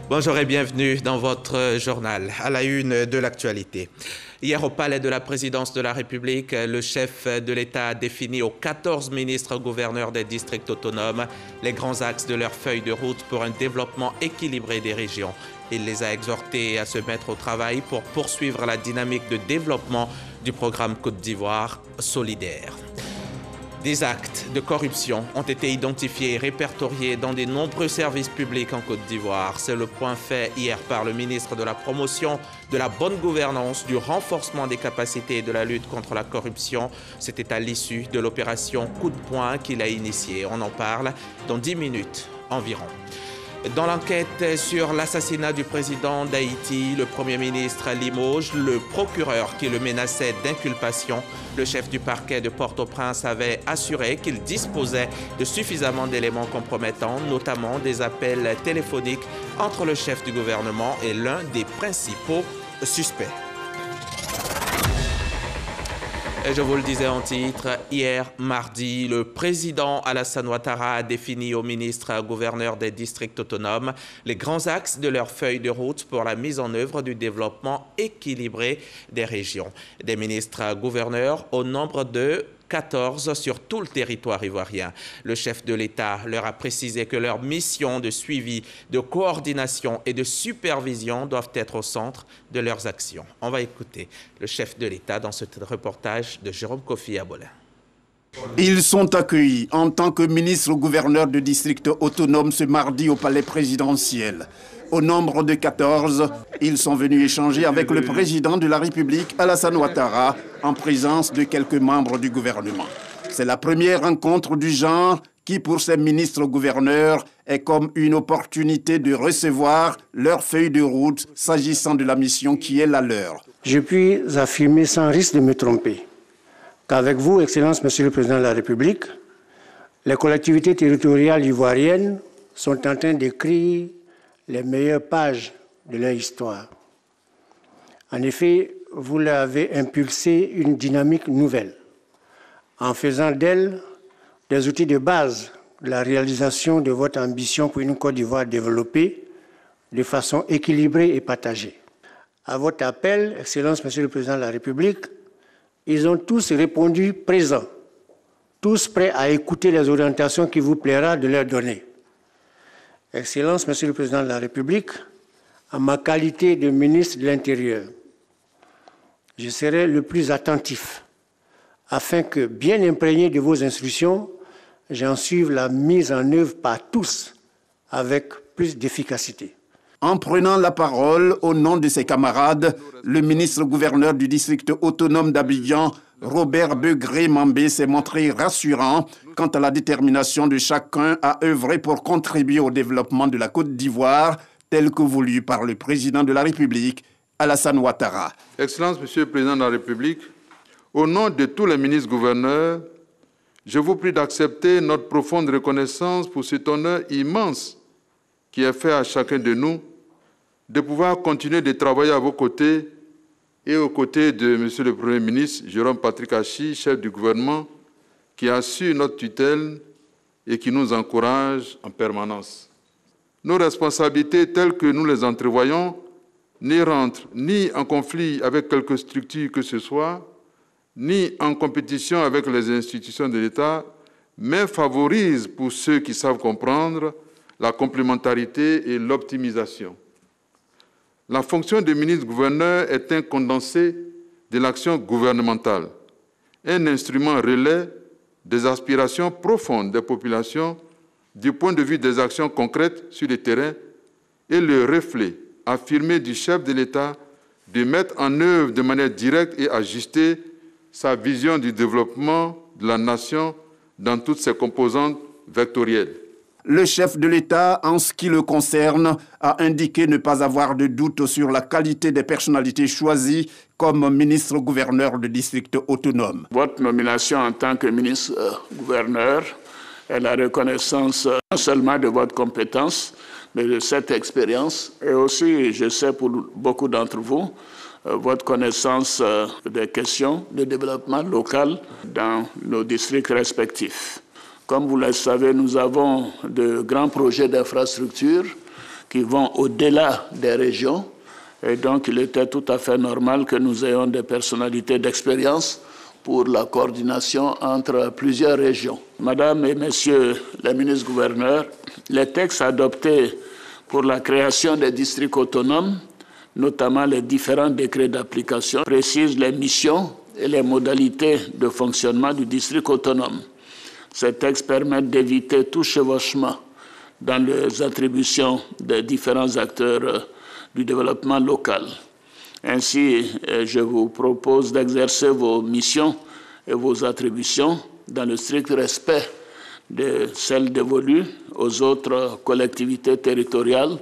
Bonjour et bienvenue dans votre journal. À la une de l'actualité. Hier, au palais de la présidence de la République, le chef de l'État a défini aux 14 ministres gouverneurs des districts autonomes les grands axes de leur feuille de route pour un développement équilibré des régions. Il les a exhortés à se mettre au travail pour poursuivre la dynamique de développement du programme Côte d'Ivoire solidaire. Des actes de corruption ont été identifiés et répertoriés dans de nombreux services publics en Côte d'Ivoire. C'est le point fait hier par le ministre de la Promotion, de la bonne gouvernance, du renforcement des capacités et de la lutte contre la corruption. C'était à l'issue de l'opération Coup de poing qu'il a initiée. On en parle dans 10 minutes environ. Dans l'enquête sur l'assassinat du président d'Haïti, le Premier ministre limoge le procureur qui le menaçait d'inculpation. Le chef du parquet de Port-au-Prince avait assuré qu'il disposait de suffisamment d'éléments compromettants, notamment des appels téléphoniques entre le chef du gouvernement et l'un des principaux suspects. Et je vous le disais en titre, hier mardi, le président Alassane Ouattara a défini aux ministres gouverneurs des districts autonomes les grands axes de leur feuille de route pour la mise en œuvre du développement équilibré des régions. Des ministres gouverneurs au nombre de 14 sur tout le territoire ivoirien. Le chef de l'État leur a précisé que leurs missions de suivi, de coordination et de supervision doivent être au centre de leurs actions. On va écouter le chef de l'État dans ce reportage de Jérôme Kofi Abolin. Ils sont accueillis en tant que ministres-gouverneurs de districts autonomes ce mardi au palais présidentiel. Au nombre de 14, ils sont venus échanger avec le président de la République, Alassane Ouattara, en présence de quelques membres du gouvernement. C'est la première rencontre du genre qui, pour ces ministres-gouverneurs, est comme une opportunité de recevoir leur feuille de route s'agissant de la mission qui est la leur. Je puis affirmer sans risque de me tromper qu'avec vous, Excellence, Monsieur le Président de la République, les collectivités territoriales ivoiriennes sont en train d'écrire les meilleures pages de leur histoire. En effet, vous leur avez impulsé une dynamique nouvelle, en faisant d'elles des outils de base de la réalisation de votre ambition pour une Côte d'Ivoire développée de façon équilibrée et partagée. À votre appel, Excellence, Monsieur le Président de la République, ils ont tous répondu présents, tous prêts à écouter les orientations qu'il vous plaira de leur donner. Excellence, Monsieur le Président de la République, en ma qualité de ministre de l'Intérieur, je serai le plus attentif afin que, bien imprégné de vos instructions, j'en suive la mise en œuvre par tous avec plus d'efficacité. En prenant la parole au nom de ses camarades, le ministre-gouverneur du district autonome d'Abidjan, Robert Begré-Mambé, s'est montré rassurant quant à la détermination de chacun à œuvrer pour contribuer au développement de la Côte d'Ivoire, tel que voulu par le président de la République, Alassane Ouattara. Excellence, Monsieur le Président de la République, au nom de tous les ministres-gouverneurs, je vous prie d'accepter notre profonde reconnaissance pour cet honneur immense qui est fait à chacun de nous de pouvoir continuer de travailler à vos côtés et aux côtés de Monsieur le Premier ministre, Jérôme Patrick Achi, chef du gouvernement, qui assure notre tutelle et qui nous encourage en permanence. Nos responsabilités telles que nous les entrevoyons ne rentrent ni en conflit avec quelque structure que ce soit, ni en compétition avec les institutions de l'État, mais favorisent pour ceux qui savent comprendre la complémentarité et l'optimisation. La fonction de ministre-gouverneur est un condensé de l'action gouvernementale, un instrument relais des aspirations profondes des populations du point de vue des actions concrètes sur le terrain et le reflet affirmé du chef de l'État de mettre en œuvre de manière directe et ajustée sa vision du développement de la nation dans toutes ses composantes vectorielles. Le chef de l'État, en ce qui le concerne, a indiqué ne pas avoir de doute sur la qualité des personnalités choisies comme ministre-gouverneur de district autonome. Votre nomination en tant que ministre-gouverneur est la reconnaissance non seulement de votre compétence, mais de cette expérience. Et aussi, je sais pour beaucoup d'entre vous, votre connaissance des questions de développement local dans nos districts respectifs. Comme vous le savez, nous avons de grands projets d'infrastructure qui vont au-delà des régions. Et donc, il était tout à fait normal que nous ayons des personnalités d'expérience pour la coordination entre plusieurs régions. Madame et Messieurs les ministres-gouverneurs, les textes adoptés pour la création des districts autonomes, notamment les différents décrets d'application, précisent les missions et les modalités de fonctionnement du district autonome. Ces textes permettent d'éviter tout chevauchement dans les attributions des différents acteurs du développement local. Ainsi, je vous propose d'exercer vos missions et vos attributions dans le strict respect de celles dévolues aux autres collectivités territoriales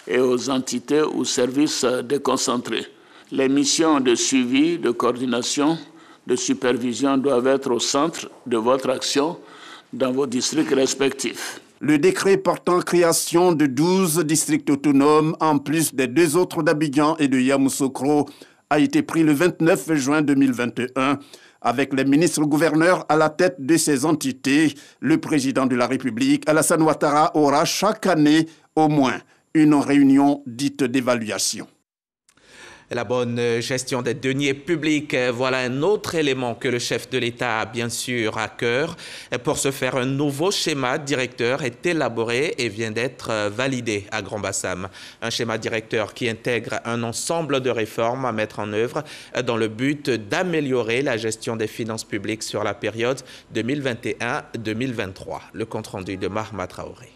et aux entités ou services déconcentrés. Les missions de suivi, de coordination, de supervision doivent être au centre de votre action dans vos districts respectifs. Le décret portant création de 12 districts autonomes, en plus des 2 autres d'Abidjan et de Yamoussoukro, a été pris le 29 juin 2021. Avec les ministres-gouverneurs à la tête de ces entités, le président de la République, Alassane Ouattara, aura chaque année au moins une réunion dite d'évaluation. La bonne gestion des deniers publics, voilà un autre élément que le chef de l'État a bien sûr à cœur. Pour ce faire, un nouveau schéma directeur est élaboré et vient d'être validé à Grand-Bassam. Un schéma directeur qui intègre un ensemble de réformes à mettre en œuvre dans le but d'améliorer la gestion des finances publiques sur la période 2021-2023. Le compte-rendu de Mahma Traoré.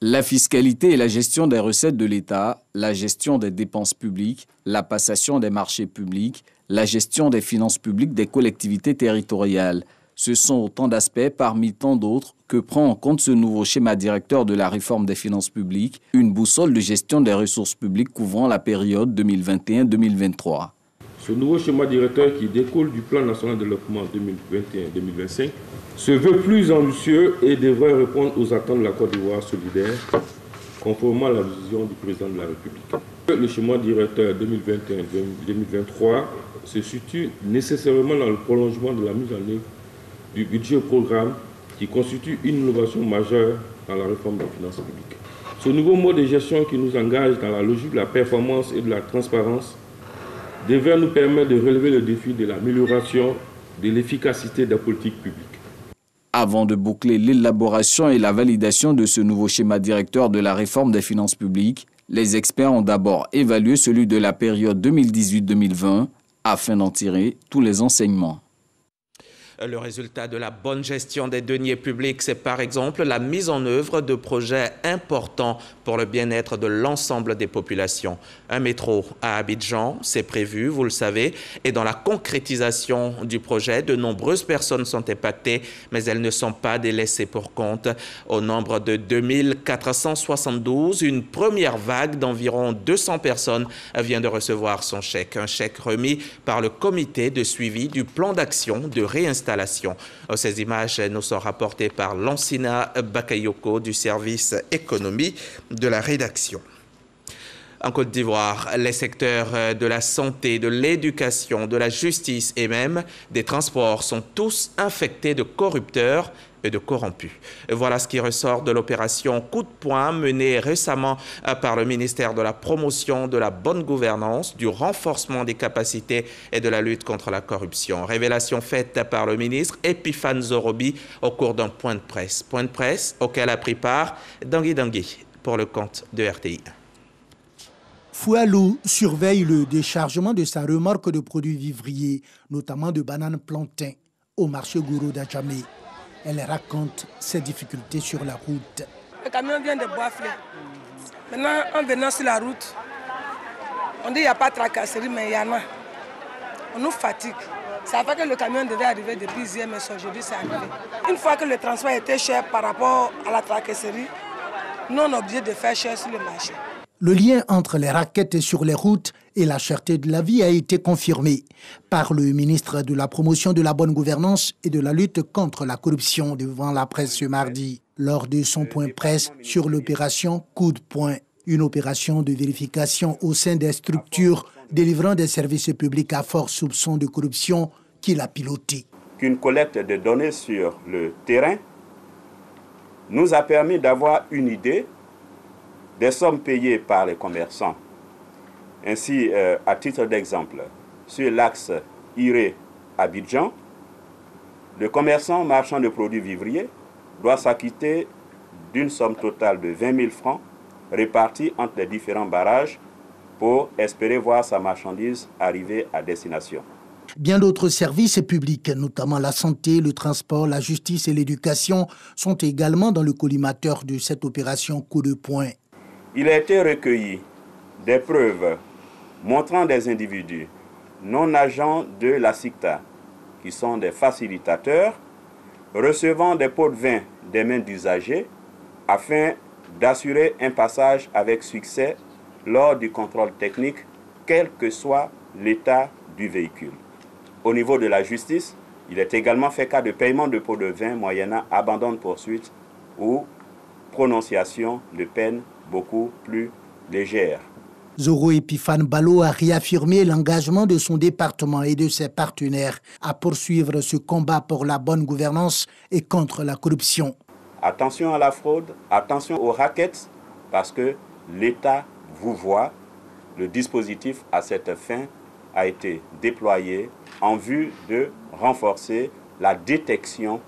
La fiscalité et la gestion des recettes de l'État, la gestion des dépenses publiques, la passation des marchés publics, la gestion des finances publiques des collectivités territoriales. Ce sont autant d'aspects parmi tant d'autres que prend en compte ce nouveau schéma directeur de la réforme des finances publiques, une boussole de gestion des ressources publiques couvrant la période 2021-2023. Ce nouveau schéma directeur qui découle du plan national de développement 2021-2025 se veut plus ambitieux et devrait répondre aux attentes de la Côte d'Ivoire solidaire, conformément à la vision du président de la République. Le schéma directeur 2021-2023 se situe nécessairement dans le prolongement de la mise en œuvre du budget au programme qui constitue une innovation majeure dans la réforme des finances publiques. Ce nouveau mode de gestion qui nous engage dans la logique de la performance et de la transparence devrait nous permettre de relever le défi de l'amélioration de l'efficacité des politiques publiques. Avant de boucler l'élaboration et la validation de ce nouveau schéma directeur de la réforme des finances publiques, les experts ont d'abord évalué celui de la période 2018-2020 afin d'en tirer tous les enseignements. Le résultat de la bonne gestion des deniers publics, c'est par exemple la mise en œuvre de projets importants pour le bien-être de l'ensemble des populations. Un métro à Abidjan, c'est prévu, vous le savez, et dans la concrétisation du projet, de nombreuses personnes sont impactées, mais elles ne sont pas délaissées pour compte. Au nombre de 2472, une première vague d'environ 200 personnes vient de recevoir son chèque. Un chèque remis par le comité de suivi du plan d'action de réinstallation. Ces images nous sont rapportées par Lansina Bakayoko du service économie de la rédaction. En Côte d'Ivoire, les secteurs de la santé, de l'éducation, de la justice et même des transports sont tous infectés de corrupteurs et de corrompus. Voilà ce qui ressort de l'opération Coup de poing menée récemment par le ministère de la Promotion de la bonne gouvernance, du renforcement des capacités et de la lutte contre la corruption. Révélation faite par le ministre Epiphane Zorobi au cours d'un point de presse. Point de presse auquel a pris part Dangui Dangui pour le compte de RTI. Foualou surveille le déchargement de sa remorque de produits vivriers, notamment de bananes plantains, au marché Gourou d'Adjamé. Elle raconte ses difficultés sur la route. Le camion vient de Boisflé. Maintenant, en venant sur la route, on dit qu'il n'y a pas de tracasserie, mais il y en a. On nous fatigue. Ça fait que le camion devait arriver depuis hier, mais aujourd'hui c'est arrivé. Une fois que le transport était cher par rapport à la tracasserie, nous on est obligé de faire cher sur le marché. Le lien entre les raquettes sur les routes et la cherté de la vie a été confirmé par le ministre de la Promotion de la bonne gouvernance et de la lutte contre la corruption devant la presse ce mardi, lors de son point presse sur l'opération Coup de poing, une opération de vérification au sein des structures délivrant des services publics à fort soupçon de corruption qu'il a pilotée. Qu'une collecte de données sur le terrain nous a permis d'avoir une idée des sommes payées par les commerçants. Ainsi, à titre d'exemple, sur l'axe Iré-Abidjan, le commerçant marchand de produits vivriers doit s'acquitter d'une somme totale de 20 000 francs répartie entre les différents barrages pour espérer voir sa marchandise arriver à destination. Bien d'autres services publics, notamment la santé, le transport, la justice et l'éducation, sont également dans le collimateur de cette opération coup de poing. Il a été recueilli des preuves montrant des individus non agents de la SICTA, qui sont des facilitateurs, recevant des pots de vin des mains d'usagers afin d'assurer un passage avec succès lors du contrôle technique, quel que soit l'état du véhicule. Au niveau de la justice, il est également fait cas de paiement de pots de vin moyennant abandon de poursuite ou prononciation de peine beaucoup plus légère. Zoro Epiphane Balo a réaffirmé l'engagement de son département et de ses partenaires à poursuivre ce combat pour la bonne gouvernance et contre la corruption. Attention à la fraude, attention aux rackets, parce que l'État vous voit. Le dispositif à cette fin a été déployé en vue de renforcer la détection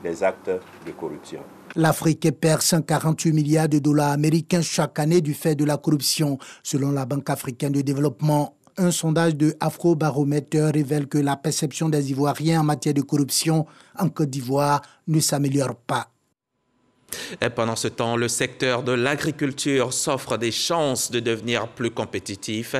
des actes de corruption. L'Afrique perd 148 milliards de dollars américains chaque année du fait de la corruption, selon la Banque africaine de développement. Un sondage de Afrobaromètre révèle que la perception des Ivoiriens en matière de corruption en Côte d'Ivoire ne s'améliore pas. Et pendant ce temps, le secteur de l'agriculture s'offre des chances de devenir plus compétitif.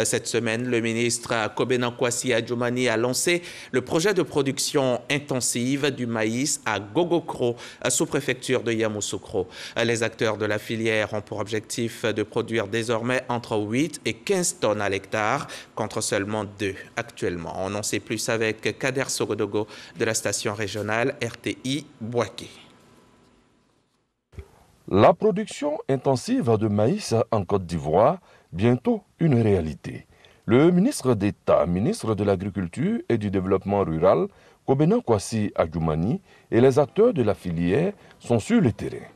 Cette semaine, le ministre Kobena Kwasi Adjoumani a lancé le projet de production intensive du maïs à Gogokro, sous-préfecture de Yamoussoukro. Les acteurs de la filière ont pour objectif de produire désormais entre 8 et 15 tonnes à l'hectare, contre seulement 2 actuellement. On en sait plus avec Kader Sogodogo de la station régionale RTI Bouaké. La production intensive de maïs en Côte d'Ivoire, bientôt une réalité. Le ministre d'État, ministre de l'Agriculture et du Développement rural, Kobena Kwasi Adjoumani, et les acteurs de la filière sont sur le terrain.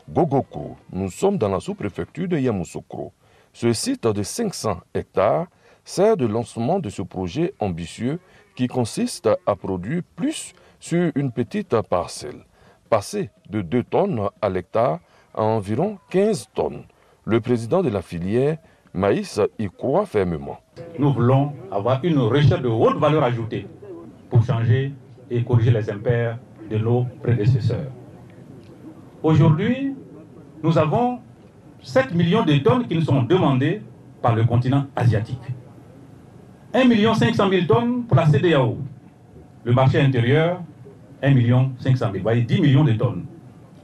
Gogoko, nous sommes dans la sous-préfecture de Yamoussoukro. Ce site de 500 hectares sert de lancement de ce projet ambitieux qui consiste à produire plus sur une petite parcelle. Passer de 2 tonnes à l'hectare à environ 15 tonnes. Le président de la filière maïs y croit fermement. Nous voulons avoir une recherche de haute valeur ajoutée pour changer et corriger les impairs de nos prédécesseurs. Aujourd'hui, nous avons 7 millions de tonnes qui nous sont demandées par le continent asiatique. 1 500 000 tonnes pour la CEDEAO. Le marché intérieur, 1 500 000. Vous voyez, 10 millions de tonnes.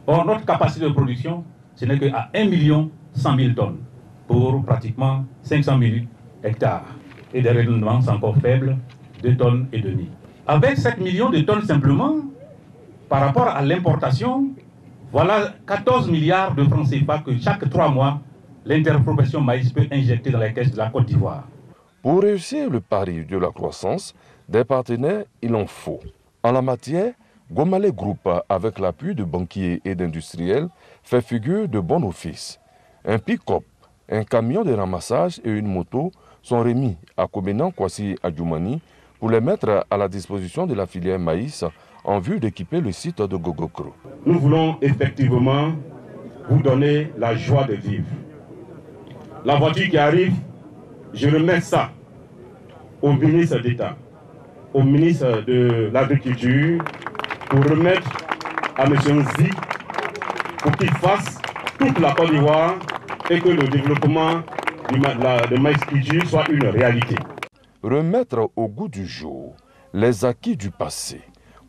Or, notre capacité de production, ce n'est qu'à 1 100 000 tonnes pour pratiquement 500 000 hectares. Et des rendements encore faibles, 2 tonnes et demie. Avec 7 millions de tonnes simplement, par rapport à l'importation, voilà 14 milliards de francs CFA que chaque 3 mois, l'interprofession maïs peut injecter dans les caisses de la Côte d'Ivoire. Pour réussir le pari de la croissance, des partenaires, il en faut. En la matière, Gomale Group, avec l'appui de banquiers et d'industriels, fait figure de bon office. Un pick-up, un camion de ramassage et une moto sont remis à Kobena Kwasi Adjoumani pour les mettre à la disposition de la filière maïs en vue d'équiper le site de Gogokro. Nous voulons effectivement vous donner la joie de vivre. La voiture qui arrive, je remets ça au ministre d'État, au ministre de l'Agriculture, pour remettre à M. Nzi pour qu'il fasse toute la Côte d'Ivoire et que le développement de maïs-culture soit une réalité. Remettre au goût du jour les acquis du passé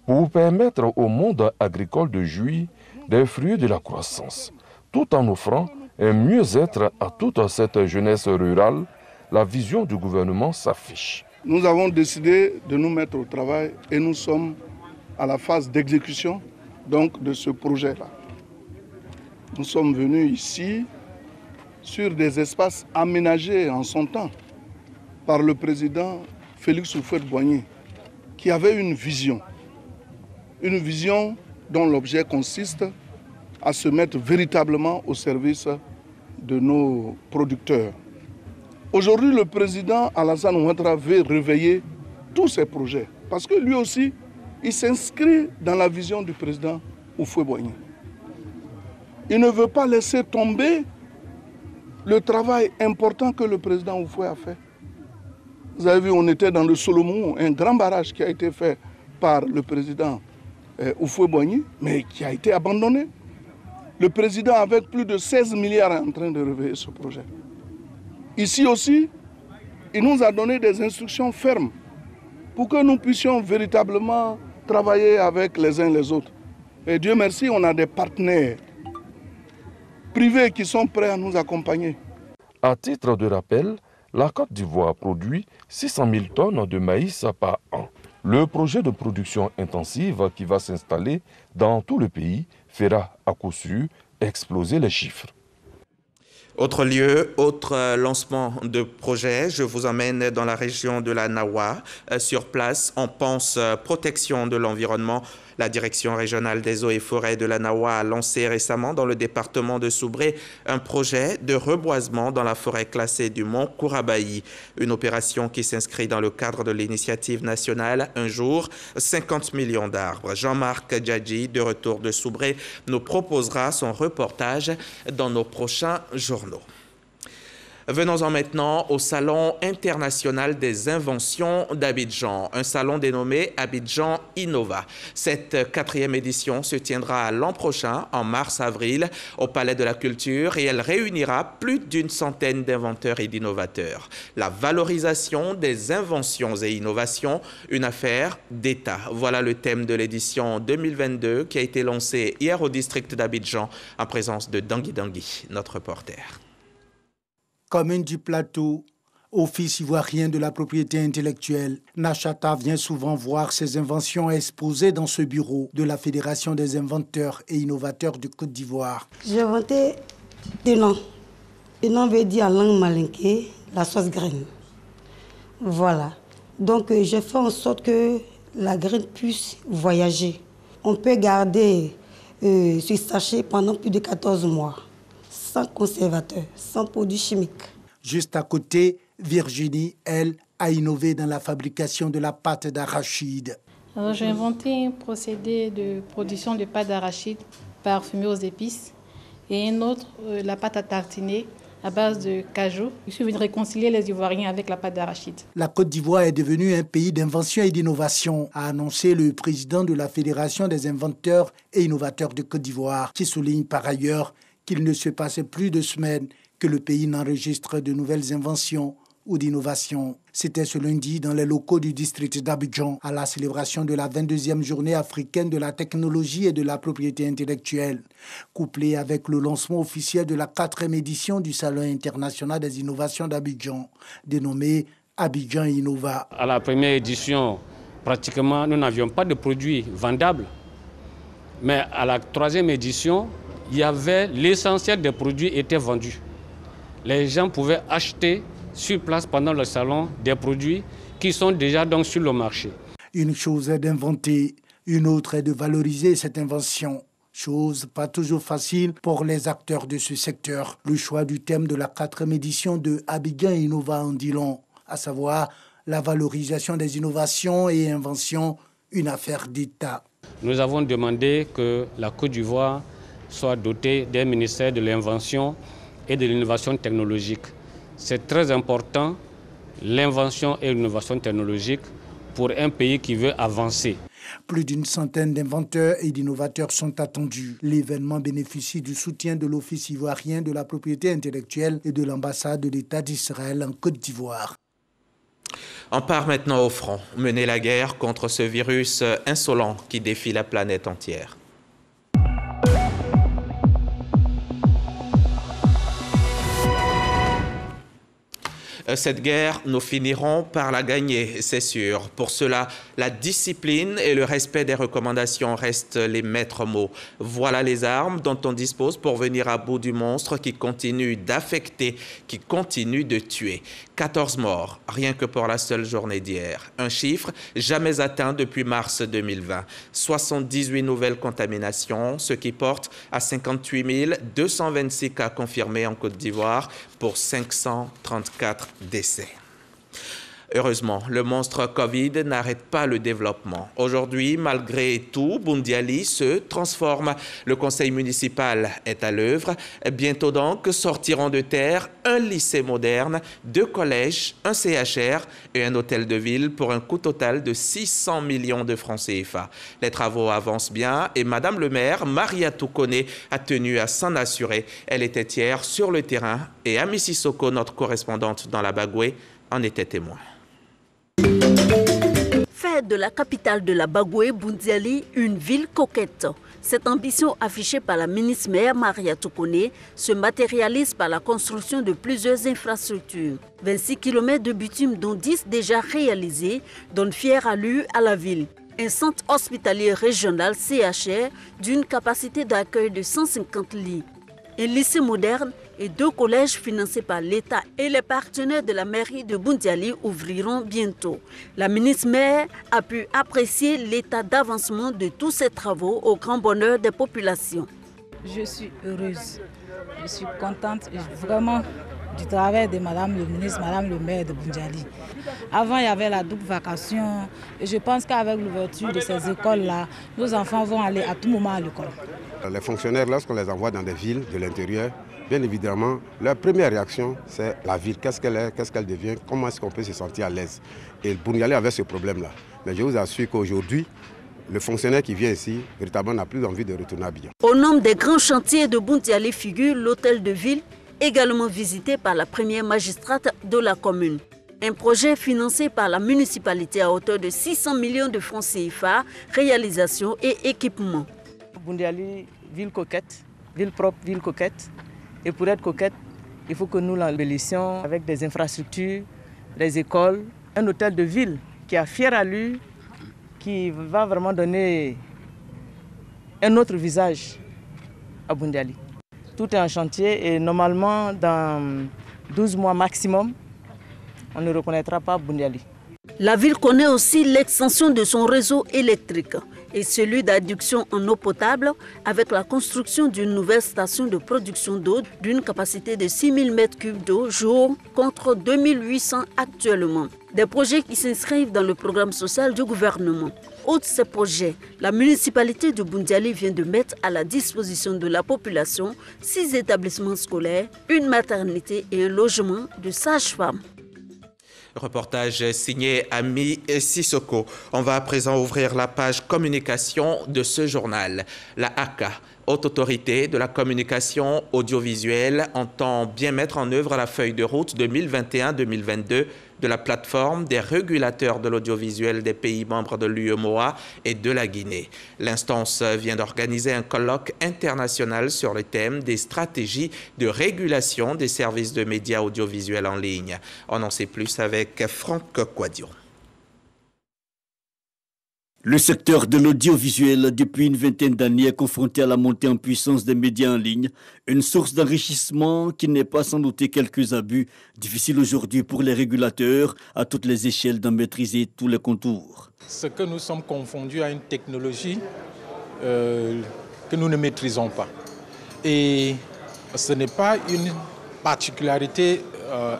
pour permettre au monde agricole de jouir des fruits de la croissance, tout en offrant un mieux-être à toute cette jeunesse rurale. La vision du gouvernement s'affiche. Nous avons décidé de nous mettre au travail et nous sommes à la phase d'exécution donc de ce projet-là. Nous sommes venus ici sur des espaces aménagés en son temps par le président Félix Houphouët-Boigny, qui avait une vision dont l'objet consiste à se mettre véritablement au service de nos producteurs. Aujourd'hui, le président Alassane Ouattara veut réveiller tous ces projets parce que lui aussi, il s'inscrit dans la vision du président Houphouët-Boigny. Il ne veut pas laisser tomber le travail important que le président Houphouët a fait. Vous avez vu, on était dans le Solomon, un grand barrage qui a été fait par le président Houphouët-Boigny, mais qui a été abandonné. Le président, avec plus de 16 milliards, est en train de réveiller ce projet. Ici aussi, il nous a donné des instructions fermes pour que nous puissions véritablement travailler avec les uns les autres. Et Dieu merci, on a des partenaires privés qui sont prêts à nous accompagner. À titre de rappel, la Côte d'Ivoire produit 600 000 tonnes de maïs par an. Le projet de production intensive qui va s'installer dans tout le pays fera à coup sûr exploser les chiffres. Autre lieu, autre lancement de projet, je vous emmène dans la région de la Nawa. Sur place, on pense protection de l'environnement. La direction régionale des eaux et forêts de la Nawa a lancé récemment dans le département de Soubré un projet de reboisement dans la forêt classée du mont Kourabaï. Une opération qui s'inscrit dans le cadre de l'initiative nationale Un jour, 50 millions d'arbres. Jean-Marc Djadji, de retour de Soubré, nous proposera son reportage dans nos prochains journaux. Venons-en maintenant au Salon international des inventions d'Abidjan, un salon dénommé Abidjan Innova. Cette 4e édition se tiendra l'an prochain, en mars-avril, au Palais de la Culture et elle réunira plus d'une centaine d'inventeurs et d'innovateurs. La valorisation des inventions et innovations, une affaire d'État. Voilà le thème de l'édition 2022 qui a été lancée hier au district d'Abidjan en présence de Dangui Dangui, notre reporter. Commune du Plateau, Office ivoirien de la propriété intellectuelle, Nachata vient souvent voir ses inventions exposées dans ce bureau de la Fédération des inventeurs et innovateurs de Côte d'Ivoire. J'ai inventé des noms. Les noms veut dire en langue malinké la sauce graine. Voilà. Donc j'ai fait en sorte que la graine puisse voyager. On peut garder ce sachet pendant plus de 14 mois. Sans conservateur, sans produits chimiques. Juste à côté, Virginie, elle, a innové dans la fabrication de la pâte d'arachide. Alors j'ai inventé un procédé de production de pâte d'arachide parfumée aux épices et un autre, la pâte à tartiner à base de cajou. Je suis venu réconcilier les Ivoiriens avec la pâte d'arachide. La Côte d'Ivoire est devenue un pays d'invention et d'innovation, a annoncé le président de la Fédération des inventeurs et innovateurs de Côte d'Ivoire, qui souligne par ailleurs qu'il ne se passait plus de semaines que le pays n'enregistre de nouvelles inventions ou d'innovations. C'était ce lundi dans les locaux du district d'Abidjan à la célébration de la 22e journée africaine de la technologie et de la propriété intellectuelle, couplée avec le lancement officiel de la 4e édition du Salon international des innovations d'Abidjan, dénommé Abidjan Innova. À la première édition, pratiquement, nous n'avions pas de produits vendables, mais à la 3e édition, il y avait l'essentiel des produits étaient vendus. Les gens pouvaient acheter sur place pendant le salon des produits qui sont déjà donc sur le marché. Une chose est d'inventer, une autre est de valoriser cette invention. Chose pas toujours facile pour les acteurs de ce secteur. Le choix du thème de la 4e édition de Abidjan Innova en dit long, à savoir la valorisation des innovations et inventions, une affaire d'État. Nous avons demandé que la Côte d'Ivoire soit doté d'un ministère de l'invention et de l'innovation technologique. C'est très important, l'invention et l'innovation technologique, pour un pays qui veut avancer. Plus d'une centaine d'inventeurs et d'innovateurs sont attendus. L'événement bénéficie du soutien de l'Office ivoirien de la propriété intellectuelle et de l'ambassade de l'État d'Israël en Côte d'Ivoire. On part maintenant au front, mener la guerre contre ce virus insolent qui défie la planète entière. Cette guerre, nous finirons par la gagner, c'est sûr. Pour cela, la discipline et le respect des recommandations restent les maîtres mots. Voilà les armes dont on dispose pour venir à bout du monstre qui continue d'affecter, qui continue de tuer. 14 morts, rien que pour la seule journée d'hier. Un chiffre jamais atteint depuis mars 2020. 78 nouvelles contaminations, ce qui porte à 58 226 cas confirmés en Côte d'Ivoire pour 534 décès. Heureusement, le monstre Covid n'arrête pas le développement. Aujourd'hui, malgré tout, Boundiali se transforme. Le conseil municipal est à l'œuvre. Bientôt donc sortiront de terre un lycée moderne, 2 collèges, un CHR et un hôtel de ville pour un coût total de 600 millions de francs CFA. Les travaux avancent bien et Madame le maire, Maria Toukone, a tenu à s'en assurer. Elle était hier sur le terrain et Ami Sissoko, notre correspondante dans la Bagoué, en était témoin. Faire de la capitale de la Bagoué, Boundiali, une ville coquette. Cette ambition affichée par la ministre-maire Maria Toukone se matérialise par la construction de plusieurs infrastructures. 26 km de bitume, dont 10 déjà réalisés, donnent fière allure à la ville. Un centre hospitalier régional CHR d'une capacité d'accueil de 150 lits. Un lycée moderne et 2 collèges financés par l'État et les partenaires de la mairie de Boundiali ouvriront bientôt. La ministre-maire a pu apprécier l'état d'avancement de tous ces travaux au grand bonheur des populations. Je suis heureuse, je suis contente vraiment du travail de Madame le ministre, Madame le maire de Boundiali. Avant, il y avait la double vacation et je pense qu'avec l'ouverture de ces écoles-là, nos enfants vont aller à tout moment à l'école. Les fonctionnaires, lorsqu'on les envoie dans des villes de l'intérieur, bien évidemment, leur première réaction, c'est la ville. Qu'est-ce qu'elle est, qu'est-ce qu'elle devient, comment est-ce qu'on peut se sentir à l'aise. Et Boundiali avait ce problème-là. Mais je vous assure qu'aujourd'hui, le fonctionnaire qui vient ici, véritablement, n'a plus envie de retourner à Abidjan. Au nombre des grands chantiers de Boundiali figure l'hôtel de ville, également visité par la première magistrate de la commune. Un projet financé par la municipalité à hauteur de 600 millions de francs CFA, réalisation et équipement. Boundiali, ville coquette, ville propre, ville coquette. Et pour être coquette, il faut que nous l'embellissions avec des infrastructures, des écoles, un hôtel de ville qui a fière allure, qui va vraiment donner un autre visage à Boundiali. Tout est en chantier et normalement, dans 12 mois maximum, on ne reconnaîtra pas Boundiali. La ville connaît aussi l'extension de son réseau électrique et celui d'adduction en eau potable avec la construction d'une nouvelle station de production d'eau d'une capacité de 6 000 m3 d'eau jour contre 2 800 actuellement. Des projets qui s'inscrivent dans le programme social du gouvernement. Outre ces projets, la municipalité de Boundiali vient de mettre à la disposition de la population 6 établissements scolaires, une maternité et un logement de sages-femmes. Reportage signé Ami Sissoko. On va à présent ouvrir la page communication de ce journal. La ACA, Haute Autorité de la Communication Audiovisuelle, entend bien mettre en œuvre la feuille de route 2021-2022 de la plateforme des régulateurs de l'audiovisuel des pays membres de l'UEMOA et de la Guinée. L'instance vient d'organiser un colloque international sur le thème des stratégies de régulation des services de médias audiovisuels en ligne. On en sait plus avec Franck Quadio. Le secteur de l'audiovisuel, depuis une vingtaine d'années, est confronté à la montée en puissance des médias en ligne, une source d'enrichissement qui n'est pas sans noter quelques abus, difficile aujourd'hui pour les régulateurs à toutes les échelles d'en maîtriser tous les contours. C'est que nous sommes confondus à une technologie que nous ne maîtrisons pas. Et ce n'est pas une particularité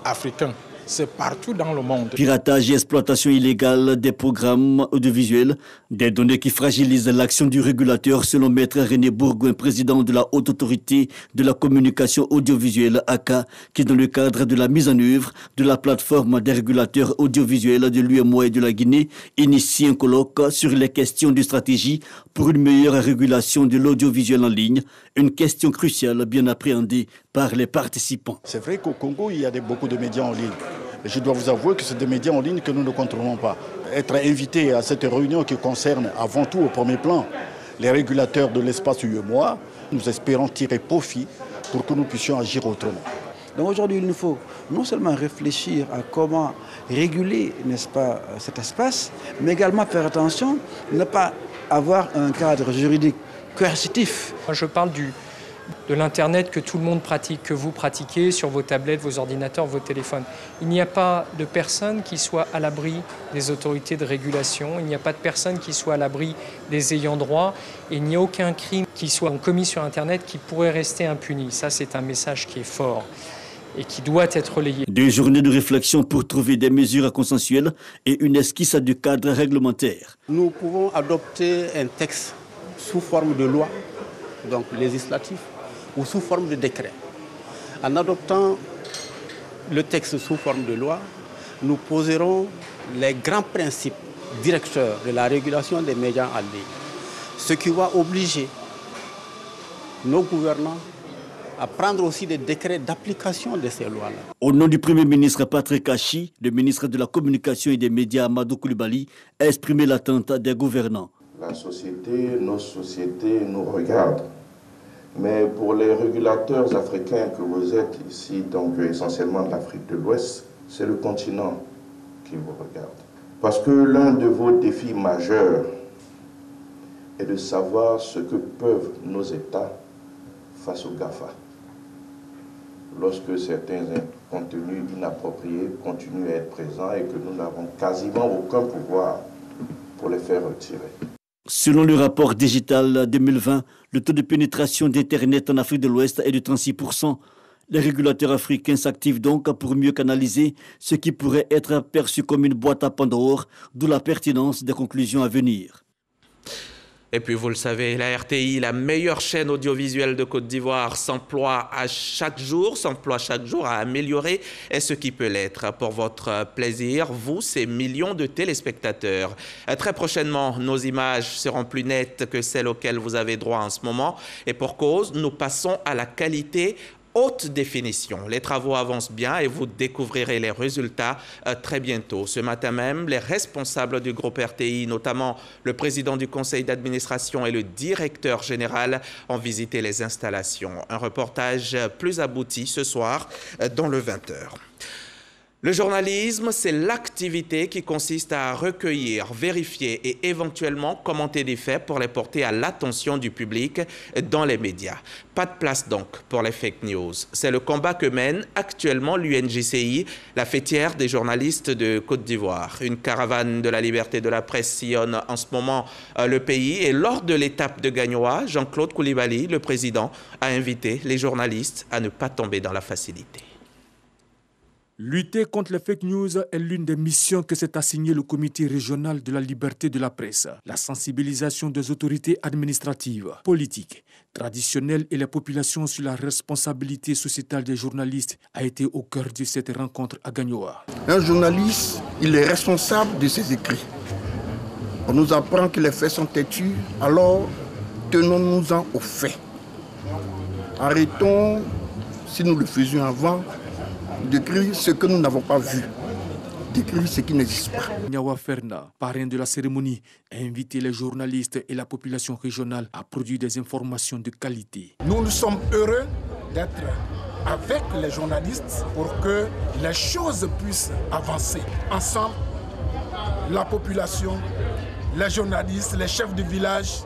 africaine. C'est partout dans le monde. Piratage et exploitation illégale des programmes audiovisuels, des données qui fragilisent l'action du régulateur selon Maître René Bourgoin, président de la Haute Autorité de la Communication Audiovisuelle ACA, qui dans le cadre de la mise en œuvre de la plateforme des régulateurs audiovisuels de l'UEMOA et de la Guinée, initie un colloque sur les questions de stratégie pour une meilleure régulation de l'audiovisuel en ligne, une question cruciale bien appréhendée par les participants. C'est vrai qu'au Congo, il y a beaucoup de médias en ligne. Et je dois vous avouer que c'est des médias en ligne que nous ne contrôlons pas. Être invité à cette réunion qui concerne avant tout au premier plan les régulateurs de l'espace UEMOA, nous espérons tirer profit pour que nous puissions agir autrement. Donc aujourd'hui, il nous faut non seulement réfléchir à comment réguler, n'est-ce pas, cet espace, mais également faire attention, ne pas avoir un cadre juridique coercitif. Je parle de l'Internet que tout le monde pratique, que vous pratiquez sur vos tablettes, vos ordinateurs, vos téléphones. Il n'y a pas de personne qui soit à l'abri des autorités de régulation, il n'y a pas de personne qui soit à l'abri des ayants droit, et il n'y a aucun crime qui soit commis sur Internet qui pourrait rester impuni. Ça, c'est un message qui est fort et qui doit être relayé. Des journées de réflexion pour trouver des mesures consensuelles et une esquisse du cadre réglementaire. Nous pouvons adopter un texte sous forme de loi, donc législatif, ou sous forme de décret. En adoptant le texte sous forme de loi, nous poserons les grands principes directeurs de la régulation des médias en ligne, ce qui va obliger nos gouvernants à prendre aussi des décrets d'application de ces lois-là. Au nom du Premier ministre Patrick Achi, le ministre de la Communication et des Médias Amadou Coulibaly a exprimé l'attente des gouvernants. La société, nos sociétés nous regardent. Mais pour les régulateurs africains que vous êtes ici, donc essentiellement de l'Afrique de l'Ouest, c'est le continent qui vous regarde. Parce que l'un de vos défis majeurs est de savoir ce que peuvent nos États face aux GAFA. Lorsque certains contenus inappropriés continuent à être présents et que nous n'avons quasiment aucun pouvoir pour les faire retirer. Selon le rapport digital 2020, le taux de pénétration d'Internet en Afrique de l'Ouest est de 36%. Les régulateurs africains s'activent donc pour mieux canaliser ce qui pourrait être perçu comme une boîte à Pandore, d'où la pertinence des conclusions à venir. Et puis, vous le savez, la RTI, la meilleure chaîne audiovisuelle de Côte d'Ivoire, s'emploie chaque jour à améliorer ce qui peut l'être. Pour votre plaisir, vous, ces millions de téléspectateurs. Très prochainement, nos images seront plus nettes que celles auxquelles vous avez droit en ce moment. Et pour cause, nous passons à la qualité haute définition. Les travaux avancent bien et vous découvrirez les résultats très bientôt. Ce matin même, les responsables du groupe RTI, notamment le président du conseil d'administration et le directeur général, ont visité les installations. Un reportage plus abouti ce soir dans le 20h. Le journalisme, c'est l'activité qui consiste à recueillir, vérifier et éventuellement commenter des faits pour les porter à l'attention du public dans les médias. Pas de place donc pour les fake news. C'est le combat que mène actuellement l'UNJCI, la fêtière des journalistes de Côte d'Ivoire. Une caravane de la liberté de la presse sillonne en ce moment le pays et lors de l'étape de Gagnoa, Jean-Claude Coulibaly, le président, a invité les journalistes à ne pas tomber dans la facilité. Lutter contre les fake news est l'une des missions que s'est assignée le Comité régional de la liberté de la presse. La sensibilisation des autorités administratives, politiques, traditionnelles et les populations sur la responsabilité sociétale des journalistes a été au cœur de cette rencontre à Gagnoa. Un journaliste, il est responsable de ses écrits. On nous apprend que les faits sont têtus, alors tenons-nous-en aux faits. Arrêtons, si nous le faisions avant, d'écrire ce que nous n'avons pas vu, d'écrire ce qui n'existe pas. Nyawa Ferna, parrain de la cérémonie, a invité les journalistes et la population régionale à produire des informations de qualité. Nous sommes heureux d'être avec les journalistes pour que les choses puissent avancer. Ensemble, la population, les journalistes, les chefs de village,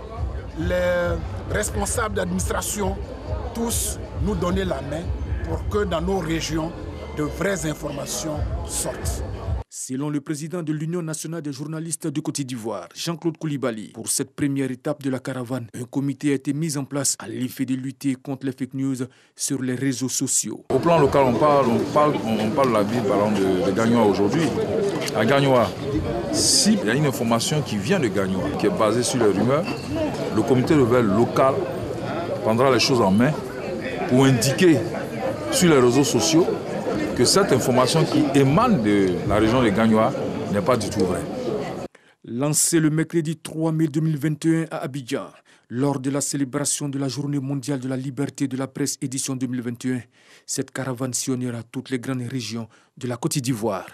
les responsables d'administration, tous nous donner la main pour que dans nos régions, de vraies informations sortent. Selon le président de l'Union nationale des journalistes de Côte d'Ivoire, Jean-Claude Coulibaly, pour cette première étape de la caravane, un comité a été mis en place à l'effet de lutter contre les fake news sur les réseaux sociaux. Au plan local, on parle de la ville de Gagnoa aujourd'hui. À Gagnoa, s'il y a une information qui vient de Gagnoa, qui est basée sur les rumeurs, le comité rebelle local prendra les choses en main pour indiquer sur les réseaux sociaux que cette information qui émane de la région de Gagnoa n'est pas du tout vraie. Lancé le mercredi 3 mai 2021 à Abidjan, lors de la célébration de la Journée mondiale de la liberté de la presse édition 2021, cette caravane sillonnera toutes les grandes régions de la Côte d'Ivoire.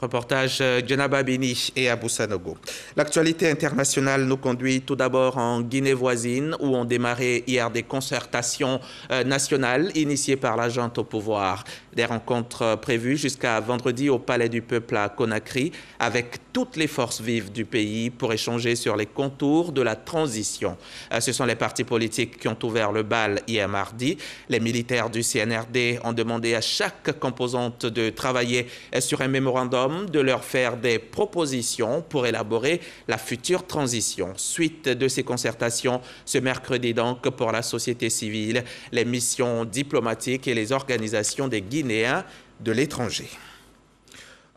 Reportage Djenaba Bini et Abou Sanogo. L'actualité internationale nous conduit tout d'abord en Guinée voisine où ont démarré hier des concertations nationales initiées par la junte au pouvoir. Des rencontres prévues jusqu'à vendredi au Palais du Peuple à Conakry avec toutes les forces vives du pays pour échanger sur les contours de la transition. Ce sont les partis politiques qui ont ouvert le bal hier mardi. Les militaires du CNRD ont demandé à chaque composante de travailler sur un mémorandum, de leur faire des propositions pour élaborer la future transition. Suite de ces concertations, ce mercredi donc pour la société civile, les missions diplomatiques et les organisations des Guinéens de l'étranger.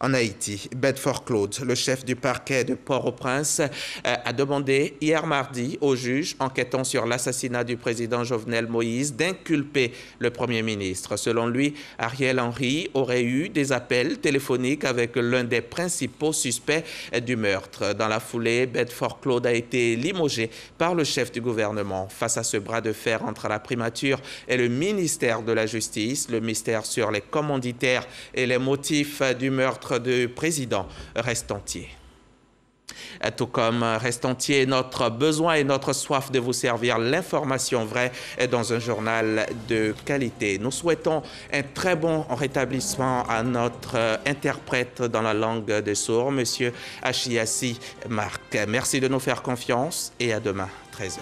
En Haïti, Bedford Claude, le chef du parquet de Port-au-Prince, a demandé hier mardi au juge enquêtant sur l'assassinat du président Jovenel Moïse d'inculper le Premier ministre. Selon lui, Ariel Henry aurait eu des appels téléphoniques avec l'un des principaux suspects du meurtre. Dans la foulée, Bedford Claude a été limogé par le chef du gouvernement. Face à ce bras de fer entre la primature et le ministère de la Justice, le mystère sur les commanditaires et les motifs du meurtre du président reste entier. Tout comme reste entier notre besoin et notre soif de vous servir l'information vraie dans un journal de qualité. Nous souhaitons un très bon rétablissement à notre interprète dans la langue des sourds, M. Achiassi Marc. Merci de nous faire confiance et à demain, 13h.